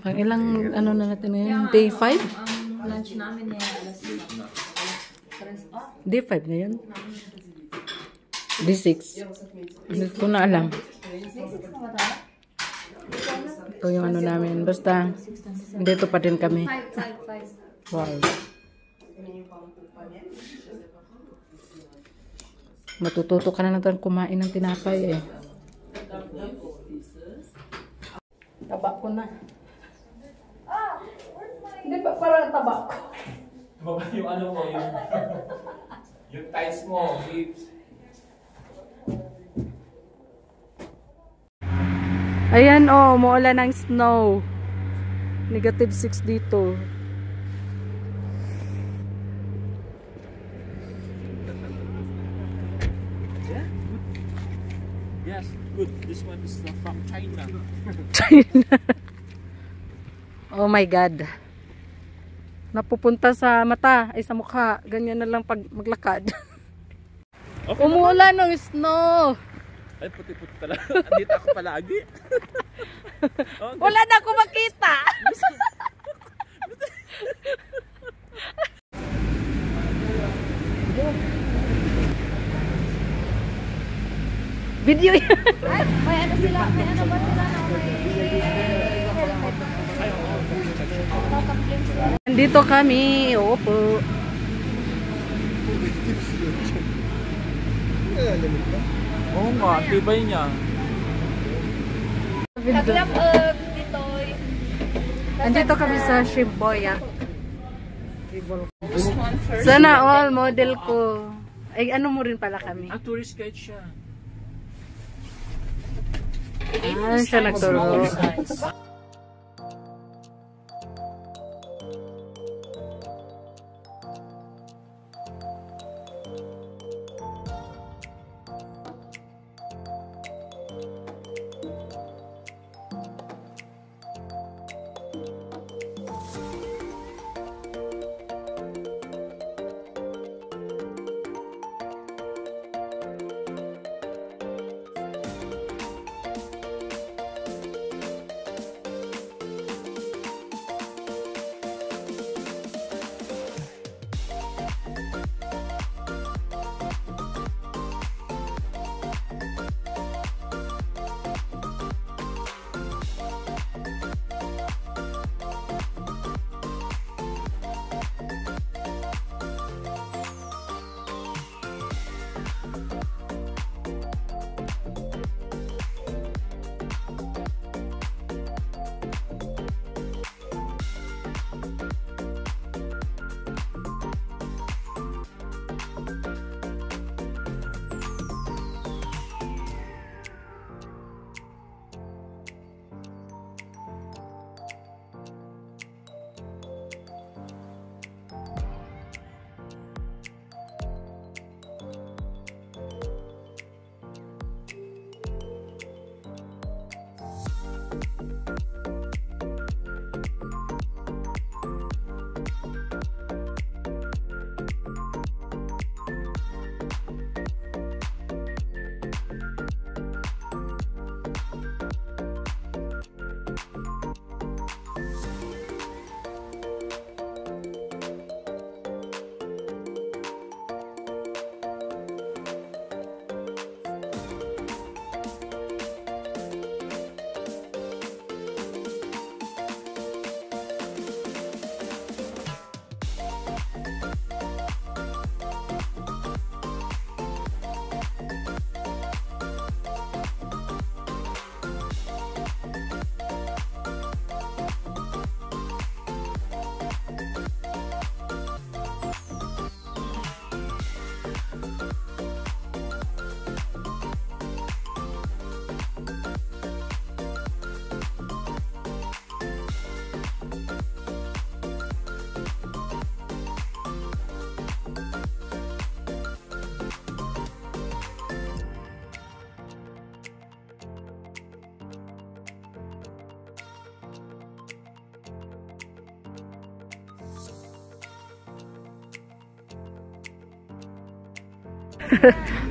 Pang ilang ano na natin ngayon? Day 5? Ang lunch namin niya alas 6. Day 5 na yun? Day 6. Hindi ko na alam. Ito yung ano namin. Basta, dito pa din kami. 5. Wow. Matututo ka na natin kumain ng tinapay eh. Taba ko na. Hindi pa parang taba ko. Taba yung ano mo, yung tights mo, Ayan oh, umuulan ng snow. -6 dito. yes, good. This one is from China. China. Oh my God. Napupunta sa mata, ay sa mukha. Ganyan na lang pag maglakad. Okay, umuulan ng snow. Ay, puti-puti talaga. Andito ako palagi. Okay. Wala na ako makita. Video yan. Ay, may ano sila? May ano ba sila na may Nandito kami. Opo. Oo nga, tibay niya. Taglap dito. Nandito kami sa Shibuya. This one first. Sana all model ko. Ay, ano mo rin pala kami. Tourist guide siya. Siya nagturo.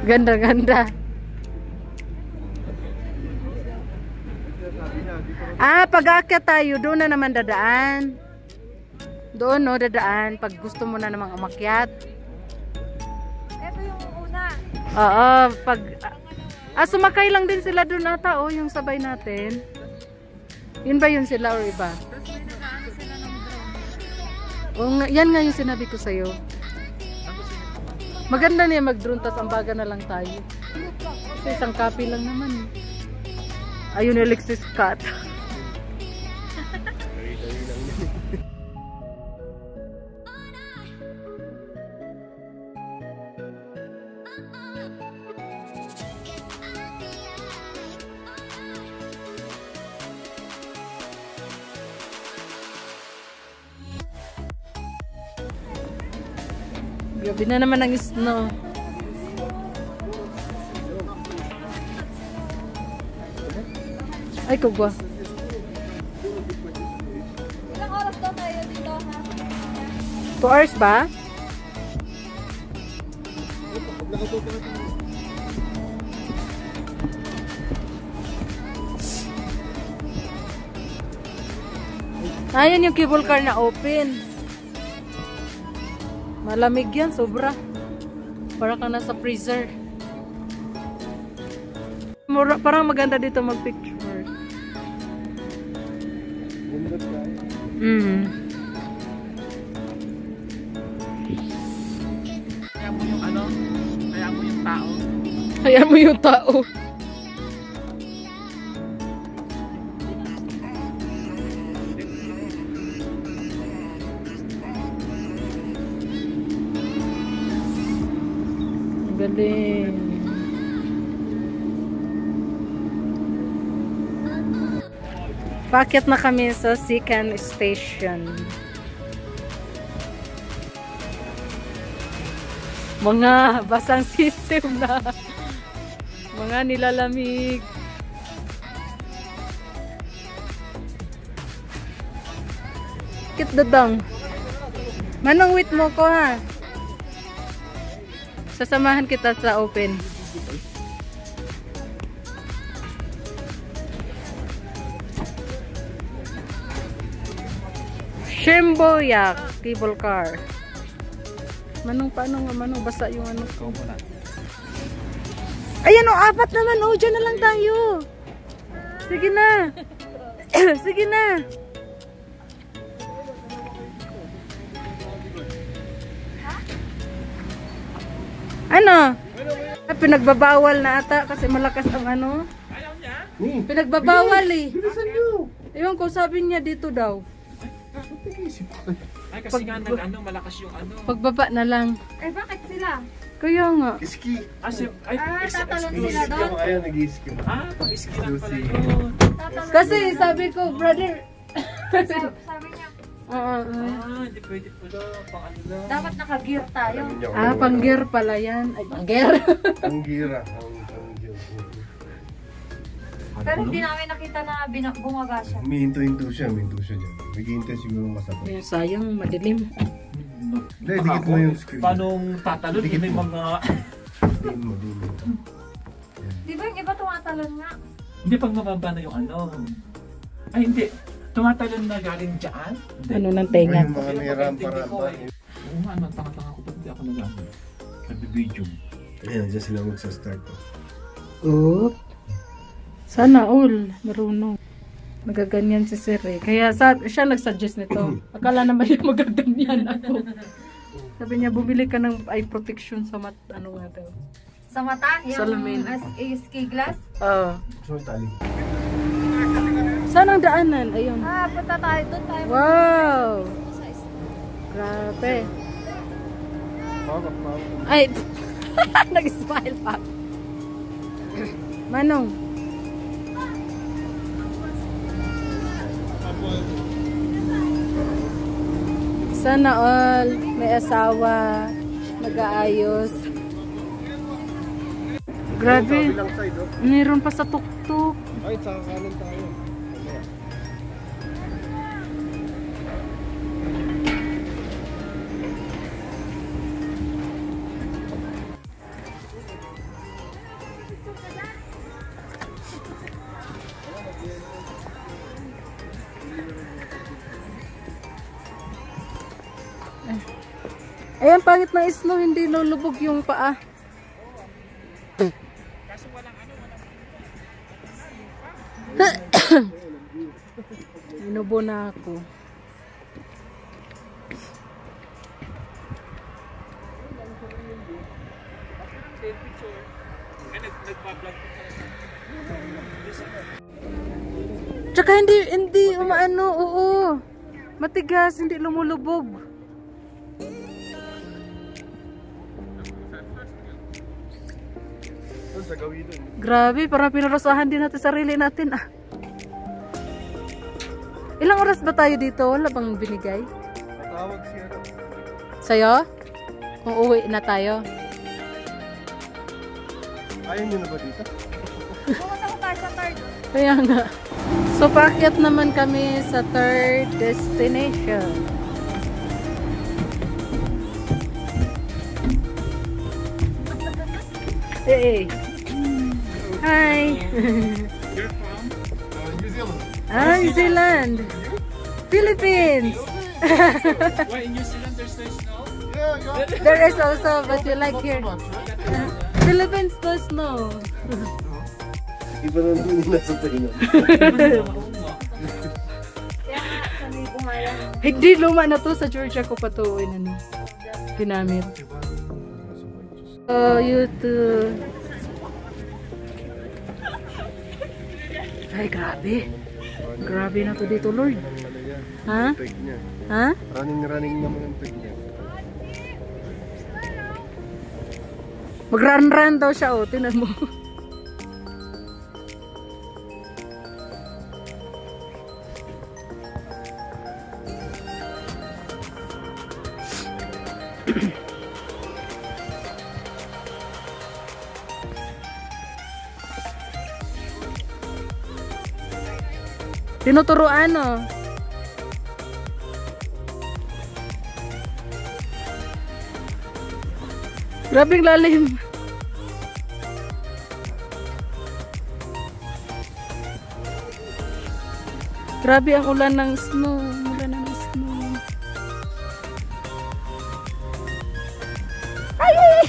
Ganda-ganda. Pag aakyat tayo, doon na naman dadaan. Doon, no, dadaan. Pag gusto mo na namang umakyat. Ito yung una. Oo, pag... sumakay lang din sila doon ata, yung sabay natin. Yun ba yun sila or iba? Yan nga yung sinabi ko sa'yo. Maganda niya mag-drone, tas ambaga na lang tayo. Kasi isang copy lang naman. Ayun yung Alexis Cut. Grabe na naman ang snow. Ay, kugwa. Ilang oras daw tayo dito, ha? 2 hours ba? Ayan yung cable car na open. Malamig yan, sobra. Para ka nasa freezer. Parang maganda dito mag-picture. Kaya mo yung ano? Kaya mo yung tao? Kaya mo yung tao. Galing. Paakyat na kami sa second station. Mga basang system na. Mga nilalamig. Kit dadang. Manong wait mo ko ha. Sasamahan kita sa open. Shimboyak cable car. Manong paano nga manong basa yung ano ko. Ayan o, 4 naman o, dyan na lang tayo. Sige na. Sige na. Ano? Pinagbabawal na ata kasi malakas ang ano. Ayaw niya? Pinagbabawal eh. Ewan ko, sabi niya dito daw. Ay, kasi nga nag-ano, malakas yung ano. Pagbaba na lang. Eh, bakit sila? Kaya nga. Ski. Tatalon sila doon? Ayaw nag-ski. Pag-ski lang pala yun. Kasi sabi ko, brother. Sabi niya, Hindi pwede pala. Pang ano lang. dapat naka-gear tayo. Pang-gear pala yan. Ay, pang-gear. Ang gira. Pero hindi namin nakita na bumaba siya. Minto-hinto siya dyan. Naghihintay siguro masabay. Ay, sayang, madilim. Hindi, dikit mo yung screen. Paano tatalon? Yun yung mga... Din mo. Di ba yung iba tumatalon nga? Hindi, pag mababa na yung ano. Ay, hindi. Tumatalon na galing dyan? Hindi. Ano ng tenga? Yung mga may rampa-rampa. Oo nga, tanga-tanga ko pag hindi ako nag-ano. Nag-video. Ayan, dyan sila magsa-start. Oop. Sana all marunong. Nagaganyan si Sir eh. Kaya siya nag-suggest nito. Akala naman niya magaganyan ako. Sabi niya, bumili ka ng eye protection sa ano nga daw. Sa mata? Yung Salamin. ski glass? Oo. So, tali. Saan ang daanan? Ayun. Punta tayo doon tayo. Wow! Grabe. Ay! Nag-smile pa. Manong. Sana all may asawa, nag-aayos. Grabe. Meron pa sa tuktok. Ay, sa kanan tayo. Ayan, pangit ng snow, hindi lulubog yung paa. Inubo na ako. Tsaka hindi umaano, oo. Matigas, hindi lumulubog. Doon sa gawin doon. Grabe, parang pinarusahan din natin sarili natin ah. Ilang oras ba tayo dito? Wala bang binigay? Tawag siya. Sa'yo? Kung uwi na tayo. Ayaw nyo na ba dito? Pumunta ko tayo sa third. Kaya nga. So, paakyat naman kami sa third destination. Hey. Hi. You're from? New Zealand. New Zealand. Philippines. Why in New Zealand there's no snow? Yeah, There is also, but you like here. much, right? Philippines no snow. Iba na doon yung nasa tayo. Kaya nga, sa may bungayan. Hindi, luma na to. Sa Georgia ko pa to ginamit. Oh, you too. Ay, grabe. Grabe na to dito, Lord. Ha? Peg niya. Ha? Running naman ang peg niya. Mag-run-run daw siya, oh. Tinan mo. Tinuturuan, oh. Grabing lalim. Grabe ang ulan ng snow. Ulan ng snow. Ay! Ay!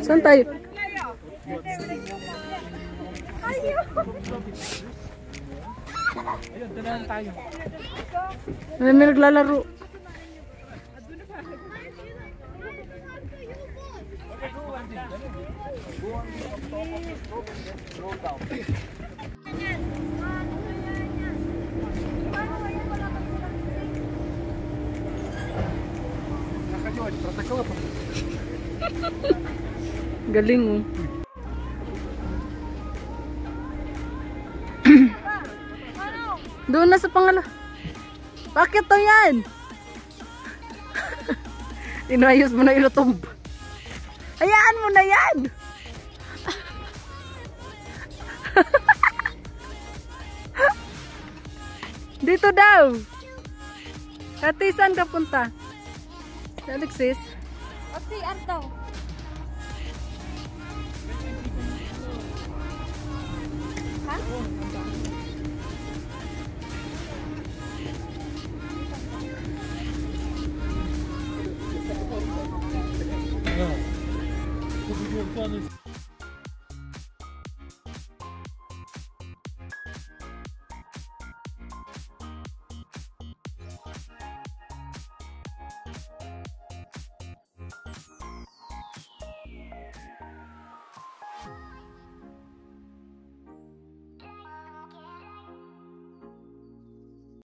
Saan tayo? Ayun, doon na tayo. May naglalaro. Galing, oh. Doon na sa pangala. Bakit to yan? Inayos mo na ilutob. Hayaan mo na yan. Dito daw. Kati, saan ka punta? Alexis? Oxy, Arto. Ha? Yeah.